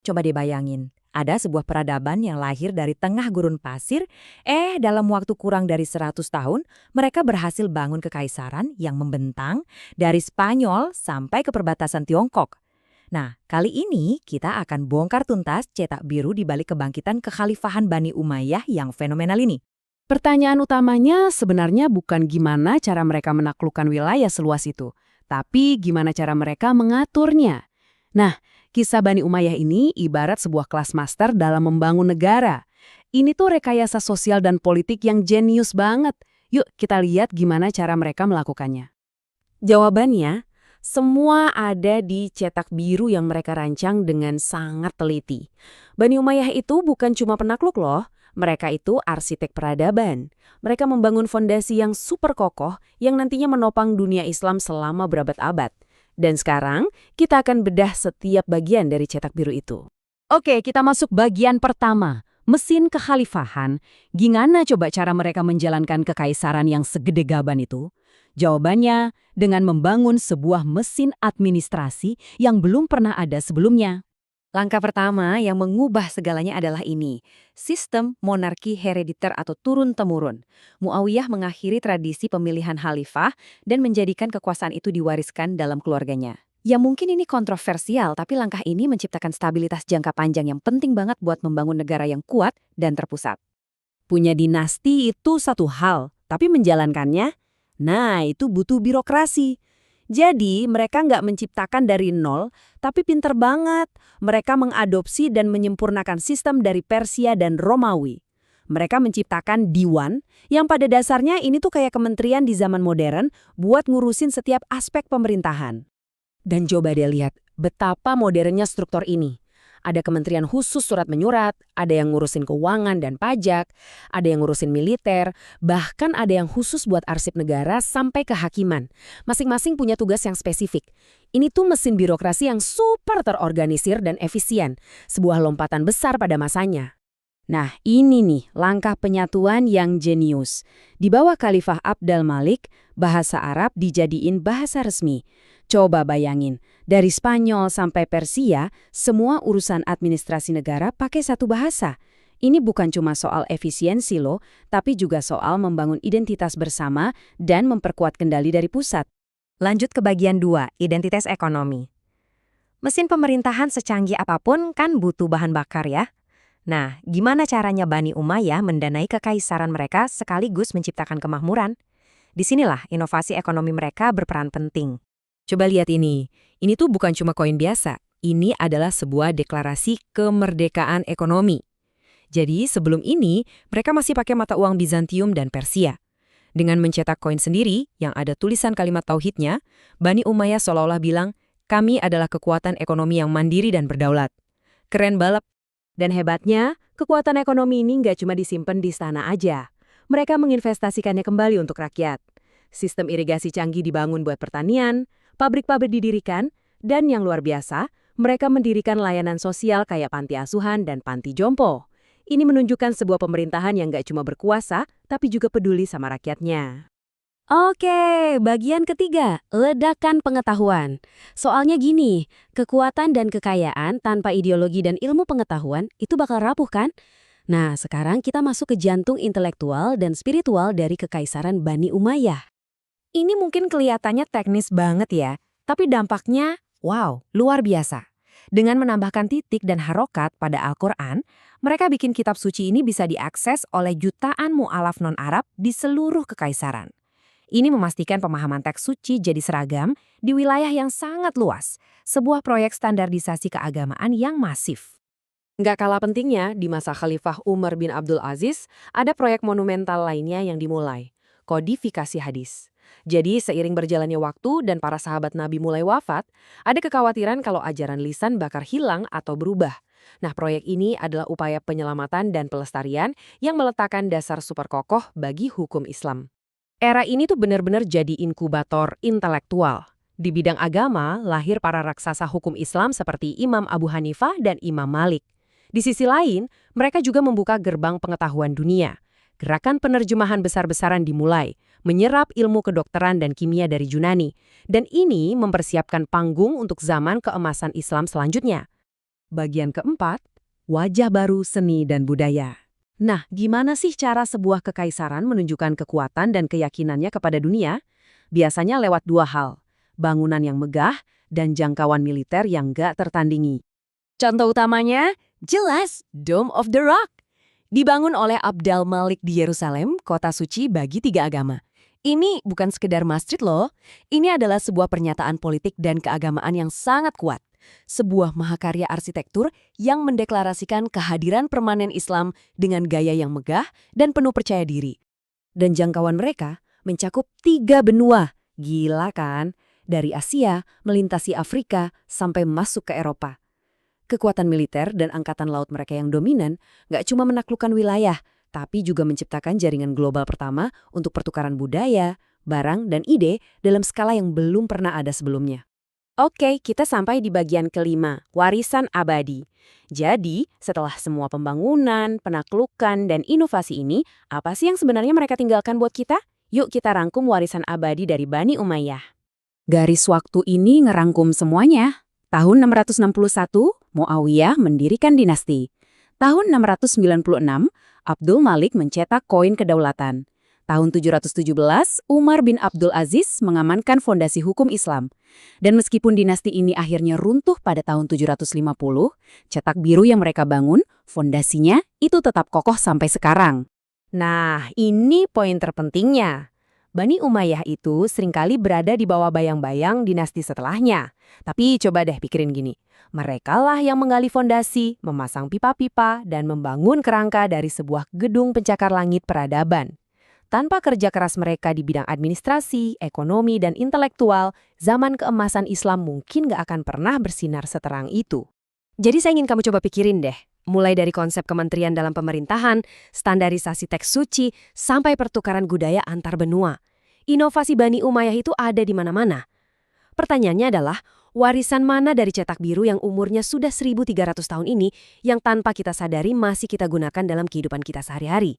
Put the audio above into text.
Coba dibayangin, ada sebuah peradaban yang lahir dari tengah gurun pasir, dalam waktu kurang dari 100 tahun, mereka berhasil bangun kekaisaran yang membentang dari Spanyol sampai ke perbatasan Tiongkok. Nah, kali ini kita akan bongkar tuntas cetak biru di balik kebangkitan kekhalifahan Bani Umayyah yang fenomenal ini. Pertanyaan utamanya sebenarnya bukan gimana cara mereka menaklukkan wilayah seluas itu, tapi gimana cara mereka mengaturnya. Nah, kisah Bani Umayyah ini ibarat sebuah kelas master dalam membangun negara. Ini tuh rekayasa sosial dan politik yang jenius banget. Yuk kita lihat gimana cara mereka melakukannya. Jawabannya, semua ada di cetak biru yang mereka rancang dengan sangat teliti. Bani Umayyah itu bukan cuma penakluk loh. Mereka itu arsitek peradaban. Mereka membangun fondasi yang super kokoh yang nantinya menopang dunia Islam selama berabad-abad. Dan sekarang, kita akan bedah setiap bagian dari cetak biru itu. Oke, kita masuk bagian pertama. Mesin kekhalifahan. Gimana coba cara mereka menjalankan kekaisaran yang segede gaban itu? Jawabannya, dengan membangun sebuah mesin administrasi yang belum pernah ada sebelumnya. Langkah pertama yang mengubah segalanya adalah ini, sistem monarki herediter atau turun-temurun. Muawiyah mengakhiri tradisi pemilihan khalifah dan menjadikan kekuasaan itu diwariskan dalam keluarganya. Ya mungkin ini kontroversial, tapi langkah ini menciptakan stabilitas jangka panjang yang penting banget buat membangun negara yang kuat dan terpusat. Punya dinasti itu satu hal, tapi menjalankannya, nah itu butuh birokrasi. Jadi mereka nggak menciptakan dari nol, tapi pinter banget. Mereka mengadopsi dan menyempurnakan sistem dari Persia dan Romawi. Mereka menciptakan diwan, yang pada dasarnya ini tuh kayak kementerian di zaman modern buat ngurusin setiap aspek pemerintahan. Dan coba deh lihat betapa modernnya struktur ini. Ada kementerian khusus surat menyurat, ada yang ngurusin keuangan dan pajak, ada yang ngurusin militer, bahkan ada yang khusus buat arsip negara sampai kehakiman. Masing-masing punya tugas yang spesifik. Ini tuh mesin birokrasi yang super terorganisir dan efisien, sebuah lompatan besar pada masanya. Nah, ini nih langkah penyatuan yang jenius. Di bawah Khalifah Abdal Malik, bahasa Arab dijadiin bahasa resmi. Coba bayangin, dari Spanyol sampai Persia, semua urusan administrasi negara pakai satu bahasa. Ini bukan cuma soal efisiensi loh, tapi juga soal membangun identitas bersama dan memperkuat kendali dari pusat. Lanjut ke bagian 2, identitas ekonomi. Mesin pemerintahan secanggih apapun kan butuh bahan bakar ya. Nah, gimana caranya Bani Umayyah mendanai kekaisaran mereka sekaligus menciptakan kemakmuran? Disinilah inovasi ekonomi mereka berperan penting. Coba lihat ini tuh bukan cuma koin biasa, ini adalah sebuah deklarasi kemerdekaan ekonomi. Jadi sebelum ini, mereka masih pakai mata uang Bizantium dan Persia. Dengan mencetak koin sendiri, yang ada tulisan kalimat tauhidnya, Bani Umayyah seolah-olah bilang, kami adalah kekuatan ekonomi yang mandiri dan berdaulat. Keren balap. Dan hebatnya, kekuatan ekonomi ini nggak cuma disimpan di istana aja. Mereka menginvestasikannya kembali untuk rakyat. Sistem irigasi canggih dibangun buat pertanian, pabrik-pabrik didirikan, dan yang luar biasa, mereka mendirikan layanan sosial kayak panti asuhan dan panti jompo. Ini menunjukkan sebuah pemerintahan yang nggak cuma berkuasa, tapi juga peduli sama rakyatnya. Oke, bagian ketiga, ledakan pengetahuan. Soalnya gini, kekuatan dan kekayaan tanpa ideologi dan ilmu pengetahuan itu bakal rapuh kan? Nah, sekarang kita masuk ke jantung intelektual dan spiritual dari kekaisaran Bani Umayyah. Ini mungkin kelihatannya teknis banget ya, tapi dampaknya, wow, luar biasa. Dengan menambahkan titik dan harokat pada Al-Quran, mereka bikin kitab suci ini bisa diakses oleh jutaan mu'alaf non-Arab di seluruh kekaisaran. Ini memastikan pemahaman teks suci jadi seragam di wilayah yang sangat luas, sebuah proyek standarisasi keagamaan yang masif. Nggak kalah pentingnya, di masa Khalifah Umar bin Abdul Aziz, ada proyek monumental lainnya yang dimulai, kodifikasi hadis. Jadi seiring berjalannya waktu dan para sahabat Nabi mulai wafat, ada kekhawatiran kalau ajaran lisan bakal hilang atau berubah. Nah, proyek ini adalah upaya penyelamatan dan pelestarian yang meletakkan dasar super kokoh bagi hukum Islam. Era ini tuh benar-benar jadi inkubator intelektual. Di bidang agama, lahir para raksasa hukum Islam seperti Imam Abu Hanifah dan Imam Malik. Di sisi lain, mereka juga membuka gerbang pengetahuan dunia. Gerakan penerjemahan besar-besaran dimulai, menyerap ilmu kedokteran dan kimia dari Yunani, dan ini mempersiapkan panggung untuk zaman keemasan Islam selanjutnya. Bagian keempat, wajah baru seni dan budaya. Nah, gimana sih cara sebuah kekaisaran menunjukkan kekuatan dan keyakinannya kepada dunia? Biasanya lewat dua hal, bangunan yang megah dan jangkauan militer yang gak tertandingi. Contoh utamanya, jelas Dome of the Rock. Dibangun oleh Abdal Malik di Yerusalem, kota suci bagi tiga agama. Ini bukan sekedar masjid loh, ini adalah sebuah pernyataan politik dan keagamaan yang sangat kuat. Sebuah mahakarya arsitektur yang mendeklarasikan kehadiran permanen Islam dengan gaya yang megah dan penuh percaya diri. Dan jangkauan mereka mencakup 3 benua. Gila kan? Dari Asia, melintasi Afrika, sampai masuk ke Eropa. Kekuatan militer dan angkatan laut mereka yang dominan nggak cuma menaklukkan wilayah, tapi juga menciptakan jaringan global pertama untuk pertukaran budaya, barang, dan ide dalam skala yang belum pernah ada sebelumnya. Oke, kita sampai di bagian kelima, warisan abadi. Jadi, setelah semua pembangunan, penaklukan, dan inovasi ini, apa sih yang sebenarnya mereka tinggalkan buat kita? Yuk kita rangkum warisan abadi dari Bani Umayyah. Garis waktu ini ngerangkum semuanya. Tahun 661, Muawiyah mendirikan dinasti. Tahun 696, Abdul Malik mencetak koin kedaulatan. Tahun 717, Umar bin Abdul Aziz mengamankan fondasi hukum Islam. Dan meskipun dinasti ini akhirnya runtuh pada tahun 750, cetak biru yang mereka bangun, fondasinya itu tetap kokoh sampai sekarang. Nah, ini poin terpentingnya. Bani Umayyah itu seringkali berada di bawah bayang-bayang dinasti setelahnya. Tapi coba deh pikirin gini, merekalah yang menggali fondasi, memasang pipa-pipa, dan membangun kerangka dari sebuah gedung pencakar langit peradaban. Tanpa kerja keras mereka di bidang administrasi, ekonomi, dan intelektual, zaman keemasan Islam mungkin gak akan pernah bersinar seterang itu. Jadi saya ingin kamu coba pikirin deh, mulai dari konsep kementerian dalam pemerintahan, standarisasi teks suci, sampai pertukaran budaya antar benua. Inovasi Bani Umayyah itu ada di mana-mana. Pertanyaannya adalah, warisan mana dari cetak biru yang umurnya sudah 1.300 tahun ini yang tanpa kita sadari masih kita gunakan dalam kehidupan kita sehari-hari?